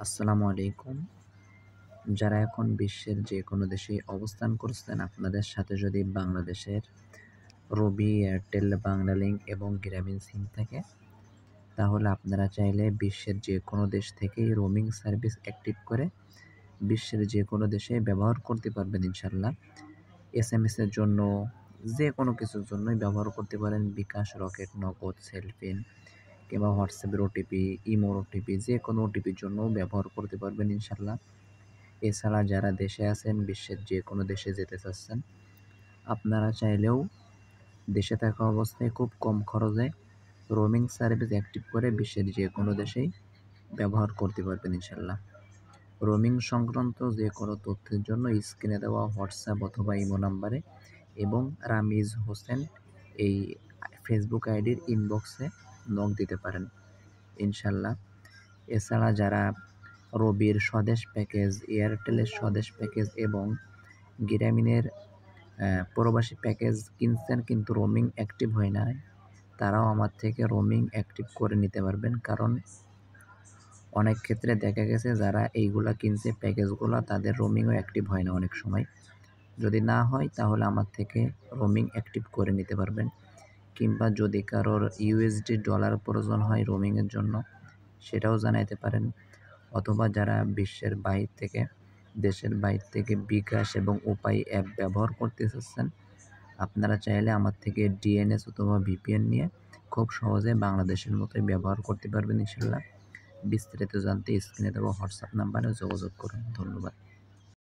আসসালামু আলাইকুম। যারা এখন বিশ্বের যেকোনো দেশে অবস্থান করছেন, আপনাদের সাথে যদি বাংলাদেশের রবি, এয়ারটেল, বাংলালিংক এবং গ্রামীণ সিম থাকে, তাহলে আপনারা চাইলে বিশ্বের যেকোনো দেশ থেকেই রোমিং সার্ভিস অ্যাক্টিভ করে বিশ্বের যেকোনো দেশে ব্যবহার করতে পারবেন ইনশাআল্লাহ। এসএমএসের জন্য, যেকোনো কিছুর জন্যই ব্যবহার করতে পারেন। বিকাশ, রকেট, নগদ, সেলফিন কিংবা হোয়াটসঅ্যাপের ওটিপি, ইমোর ওটিপি, যেকোনো ওটিপির জন্যও ব্যবহার করতে পারবেন ইনশাআল্লাহ। এছাড়া যারা দেশে আছেন, বিশ্বের যেকোনো দেশে যেতে চাচ্ছেন, আপনারা চাইলেও দেশে থাকা অবস্থায় খুব কম খরচে রোমিং সার্ভিস অ্যাক্টিভ করে বিশ্বের যেকোনো দেশেই ব্যবহার করতে পারবেন ইনশাআল্লাহ। রোমিং সংক্রান্ত যেকোনো তথ্যের জন্য স্ক্রিনে দেওয়া হোয়াটসঅ্যাপ অথবা ইমো নাম্বারে এবং রামিজ হোসেন এই ফেসবুক আইডির ইনবক্সে নক দিতে পারেন ইনশাআল্লাহ। এছাড়া যারা রবির স্বদেশ প্যাকেজ, এয়ারটেলের স্বদেশ প্যাকেজ এবং গ্রামীণের প্রবাসী প্যাকেজ কিনছেন কিন্তু রোমিং অ্যাক্টিভ হয় নাই, তারাও আমার থেকে রোমিং অ্যাক্টিভ করে নিতে পারবেন। কারণ অনেক ক্ষেত্রে দেখা গেছে যারা এইগুলা কিনছে প্যাকেজগুলো, তাদের রোমিংও অ্যাক্টিভ হয় না অনেক সময়। যদি না হয় তাহলে আমার থেকে রোমিং অ্যাক্টিভ করে নিতে পারবেন। কিংবা যদি কারোর ইউএসডি ডলার প্রয়োজন হয় রোমিংয়ের জন্য, সেটাও জানাইতে পারেন। অথবা যারা বিশ্বের বাহির থেকে, দেশের বাইরে থেকে বিকাশ এবং উপায় অ্যাপ ব্যবহার করতে চাচ্ছেন, আপনারা চাইলে আমার থেকে ডিএনএস অথবা ভিপিএন নিয়ে খুব সহজে বাংলাদেশের মতোই ব্যবহার করতে পারবেন ইনশাআল্লাহ। বিস্তারিত জানতে স্ক্রিনে দেওয়া হোয়াটসঅ্যাপ নাম্বারে যোগাযোগ করুন। ধন্যবাদ।